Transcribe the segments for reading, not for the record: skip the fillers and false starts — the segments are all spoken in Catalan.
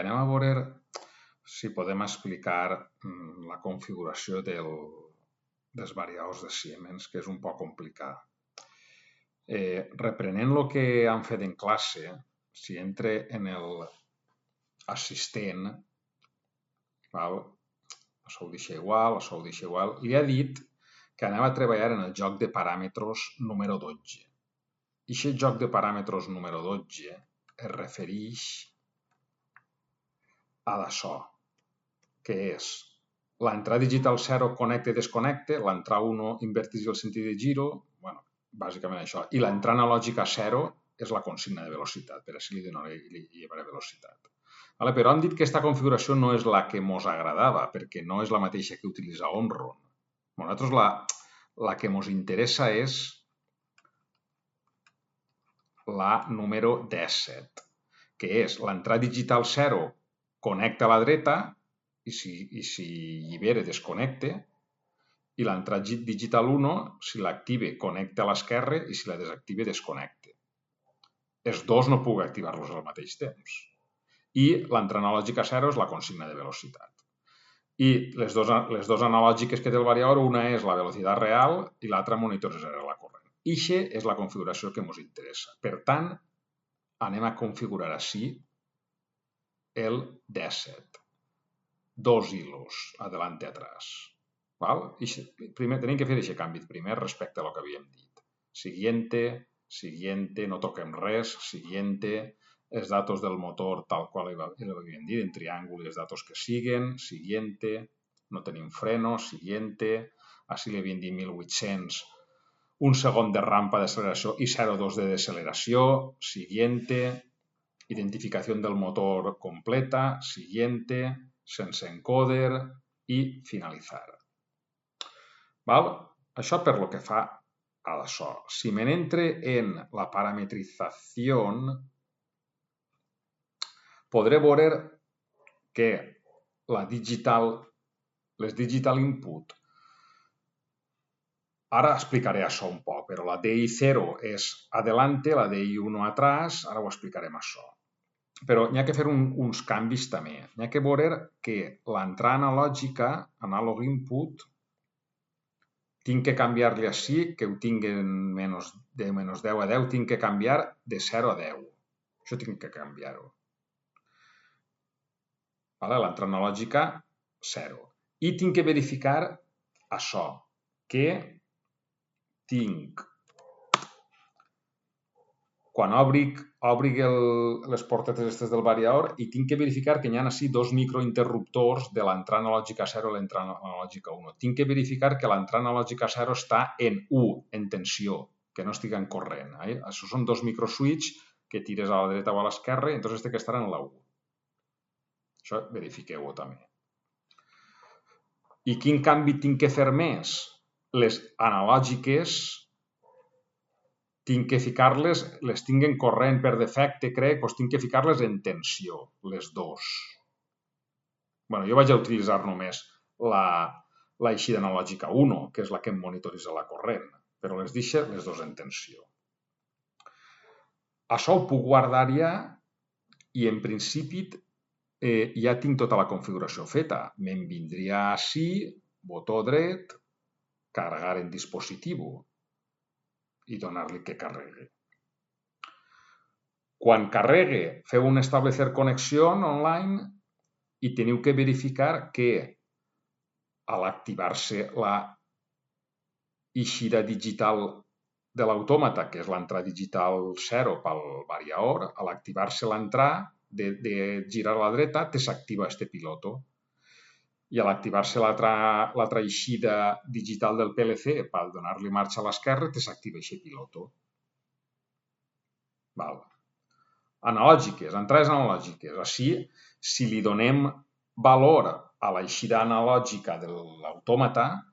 anem a veure si podem explicar la configuració dels variadors de Siemens, que és un poc complicat. Reprenent el que han fet en classe, si entre en l'assistent, això ho deixa igual, li ha dit que anem a treballar en el joc de paràmetres número 12. I aquest joc de paràmetres número 12 es refereix a d'això, que és l'entrada digital 0 connecta i desconnecta, l'entrada 1 inverteix el sentit de giro, bàsicament això, i l'entrada analògica 0 és la consigna de velocitat, per així li llevaré velocitat. Però hem dit que aquesta configuració no és la que ens agradava, perquè no és la mateixa que utilitza Omron. A nosaltres la que ens interessa és la número 17, que és l'entrada digital 0 connecta a la dreta i si llibera desconnecta, i l'entrada digital 1, si l'active, connecta a l'esquerra i si la desactiva, desconnecta. Els dos no puc activar-los al mateix temps. I l'entrada analògica 0 és la consigna de velocitat. I les dues analògiques que té el variador, una és la velocitat real i l'altra monitoritzarà la corrent. I això és la configuració que ens interessa. Per tant, anem a configurar així el 17. Dos hilos, adelante y atrás. Primer tenim que fer aquest canvi primer respecte a lo que havíem dit. Siguiente, no toquem res, siguiente, els datos del motor tal qual havíem dit, en triàngul i els datos que siguen, siguiente, no tenim freno, siguiente, així li havíem dit 1800, un segon de rampa d'acceleració i 0,2 de deceleració, siguiente, identificació del motor completa, siguiente, sense encoder i finalitzar. Això per lo que fa a això. Si me n'entre en la parametrització, podré veure que les digital input, ara explicaré això un poc, però la DI0 és adelante, la DI1 atrás, ara ho explicarem això. Però n'hi ha que fer uns canvis també. N'hi ha que veure que l'entrada analògica, analog input, tinc que canviar-li així, que ho tinguen de menys 10 a 10, tinc que canviar de 0 a 10. Això tinc que canviar-ho. L'entrada analògica, 0. I tinc que verificar això, que tinc, quan obric les portetes aquestes del variador, i tinc que verificar que hi ha així dos microinterruptors de l'entrada analògica 0 i l'entrada analògica 1. Tinc que verificar que l'entrada analògica 0 està en 1, en tensió, que no estigui en corrent. Això són dos microswitch que tires a la dreta o a l'esquerra, i llavors que estarà en la 1. Això verifiqueu-ho també. I quin canvi tinc que fer més? Les analògiques tinc que ficar-les, les tinc en corrent per defecte, crec, doncs tinc que ficar-les en tensió, les dos. Jo vaig a utilitzar només l'eixida analògica 1, que és la que em monitoritza la corrent, però les deixo les dues en tensió. Això ho puc guardar ja i en principi ja tinc tota la configuració feta. Me'n vindria així, botó dret, carregar en dispositiu i donar-li que carregui. Quan carregui, feu un establecer connexió online i teniu que verificar que a l'activar-se la eixida digital de l'autòmata, que és l'entrada digital 0 pel variador, a l'activar-se l'entrada de girar a la dreta, te s'activa este piloto. I a l'activar-se l'altra eixida digital del PLC per donar-li marxa a l'esquerra, te s'activa aquest piloto. Analògiques, entrades analògiques. Així, si li donem valor a l'eixida analògica de l'autòmata,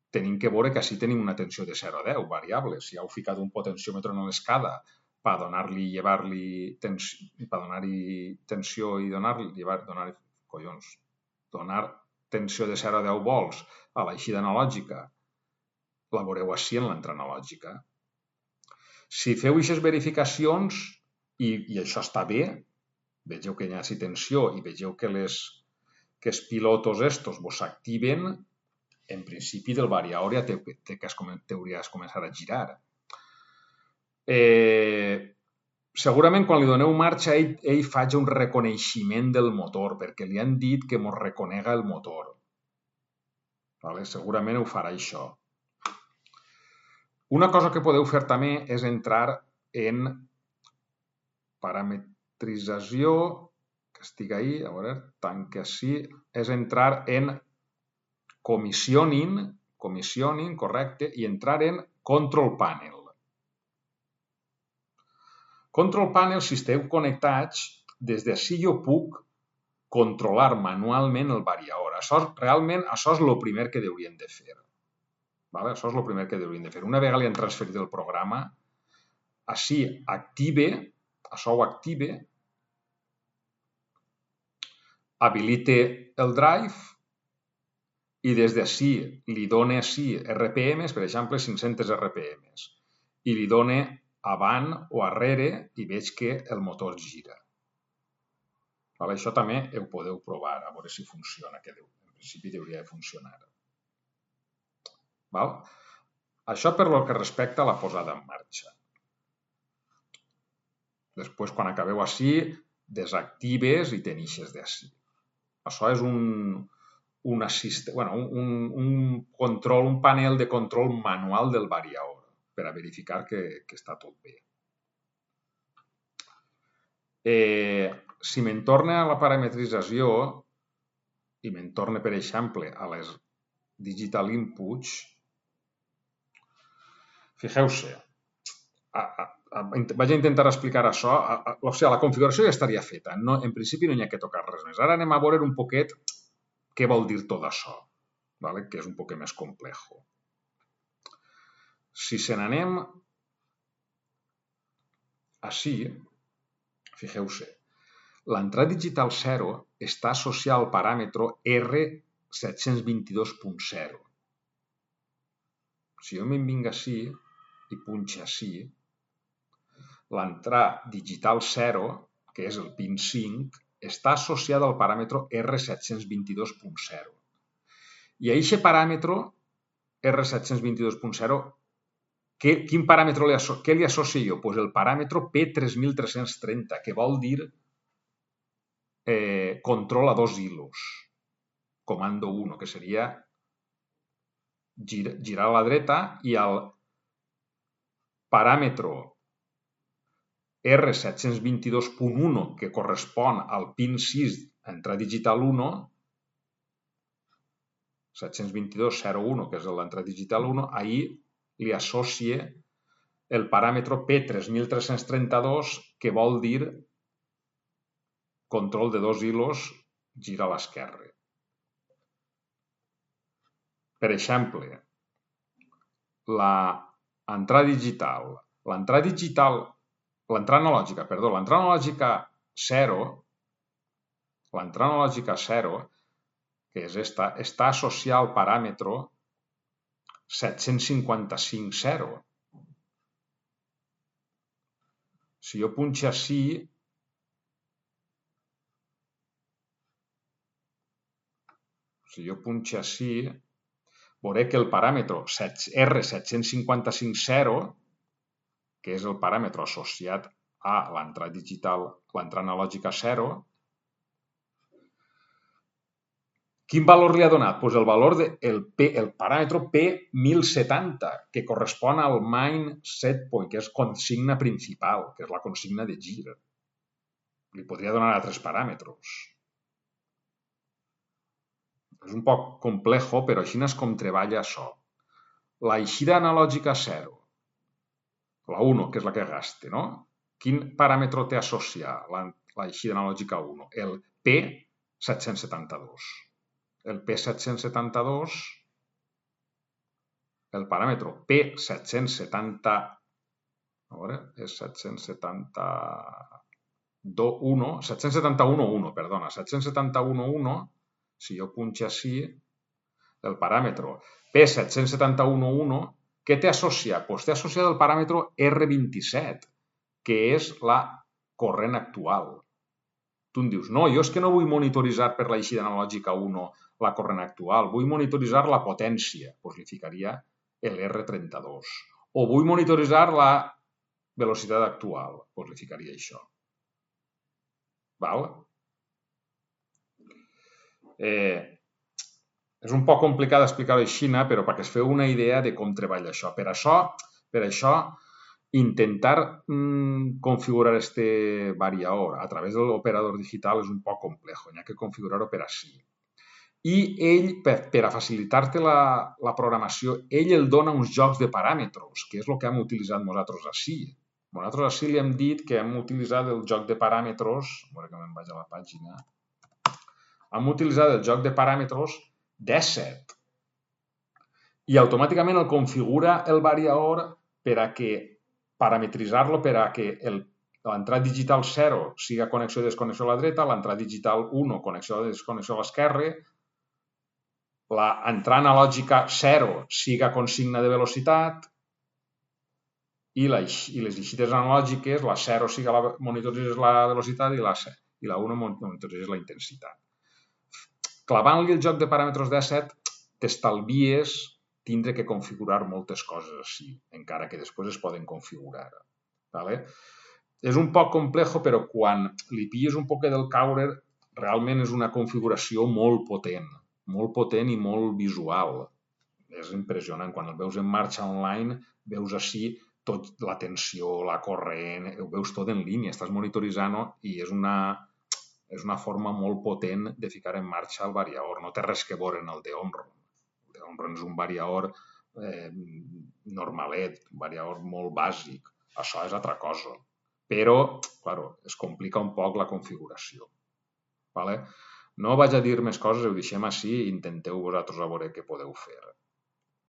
tenim que veure que així tenim una tensió de 0 a 10, variable. Si heu ficat un potenciòmetre en l'escala per donar-li, llevar-li tensió i donar tensió de 0 a 10 volts a l'eixida analògica, la veureu així en l'entrada analògica. Si feu aquestes verificacions i això està bé, vegeu que hi ha tensió i vegeu que els pilotos estos vos s'activen, en principi del variador ja t'hauries començar a girar. Segurament quan li doneu marxa ell faig un reconeixement del motor, perquè li han dit que mos reconega el motor. Vale? Segurament ho farà això. Una cosa que podeu fer també és entrar en parametrització, que estic ahí, a veure, tanque així, és entrar en commissioning, correcte, i entrar en control panel. Control panel, si esteu connectats, des d'ací jo puc controlar manualment el variador. Realment, això és el primer que haurien de fer. Vale? Això és el primer que haurien de fer. Una vegada li han transferit el programa, així això ho active, habilite el drive i des d'ací li dona RPMs, per exemple, 500 RPMs, i li dona avant o arrere i veig que el motor gira. Vale? Això també ho podeu provar, a veure si funciona, que en principi hauria de funcionar. Val? Això per lo que respecta a la posada en marxa. Després, quan acabeu així, desactives i t'enixes d'ací. Això és un panel de control manual del variador per a verificar que està tot bé. Si me'n torna a la parametrització i me'n torna, per exemple, a les digital inputs, fixeu-se, vaig a intentar explicar això, o sigui, la configuració ja estaria feta, en principi no hi ha que tocar res més. Ara anem a veure un poquet què vol dir tot això, que és un poc més complex. Si se n'anem així, fixeu-se, l'entrada digital 0 està associada al paràmetre R722.0. Si jo me'n vinc així i punxo així, l'entrada digital 0, que és el pin 5, està associada al paràmetre R722.0. I a aquest paràmetre R722.0 quin paràmetre li associo jo? Doncs el paràmetre P3330, que vol dir control a 2 hilos, comando 1, que seria girar a la dreta, i el paràmetre R722.1, que correspon al pin 6 entrada digital 1, 722.01, que és l'entrada digital 1, ahir li associa el paràmetre P3332, que vol dir control de 2 hilos, gira a l'esquerra. Per exemple, l'entrada analògica 0, que és esta, està associada al paràmetre 755.0. Si jo punxo així, veuré que el paràmetre R755.0, que és el paràmetre associat a l'entrada digital, l'entrada analògica 0, quin valor li ha donat? Doncs el valor del paràmetre P1070, que correspon al main set point, que és consigna principal, que és la consigna de gir. Li podria donar altres paràmetres. És un poc complex, però així és com treballa això. La eixida analògica 0, la 1, que és la que gasta, no? Quin paràmetre té associat la eixida analògica 1? El P772. El P772, el paràmetre P770, a veure, és 771.1, si jo punxo així, el paràmetre P771.1, què té associat? Doncs té associat el paràmetre R27, que és la corrent actual. tu em dius, no, jo és que no vull monitoritzar per l'eixida analògica 1 la corrent actual, vull monitoritzar la potència, doncs li ficaria l'R32. O vull monitoritzar la velocitat actual, doncs li ficaria això. Val? És un poc complicat explicar-ho així, però perquè es feu una idea de com treballa això. Per això intentar configurar este variador a través de l'operador digital és un poc complejo, n'hi ha que configurar-ho per així. I ell, per a facilitar-te la programació, ell el dona uns jocs de paràmetres, que és el que hem utilitzat nosaltres així. Nosaltres així li hem dit que hem utilitzat el joc de paràmetres, a veure que me'n vaig a la pàgina, hem utilitzat el joc de paràmetres 17 i automàticament el configura el variador per a que parametritzar-lo per a que l'entrada digital 0 siga connexió i desconnexió a la dreta, l'entrada digital 1 connexió i desconnexió a l'esquerra, l'entrada analògica 0 siga consigna de velocitat i les eixides analògiques, la 0 siga monitoritzes la velocitat i la 1 monitoritzes la intensitat. Clavant-li el joc de paràmetres 17 t'estalvies tindre que configurar moltes coses així, encara que després es poden configurar. És un poc complejo, però quan li pilles un poc del caure, realment és una configuració molt potent i molt visual. És impressionant. Quan el veus en marxa online, veus així tot la tensió, la corrent, ho veus tot en línia, estàs monitoritzant i és una forma molt potent de ficar en marxa el variador. No té res que veure en el d'Omron. El d'Omron és un variador normalet, un variador molt bàsic. Això és altra cosa. Però, clar, es complica un poc la configuració. No vaig a dir més coses, ho deixem així i intenteu vosaltres a veure què podeu fer.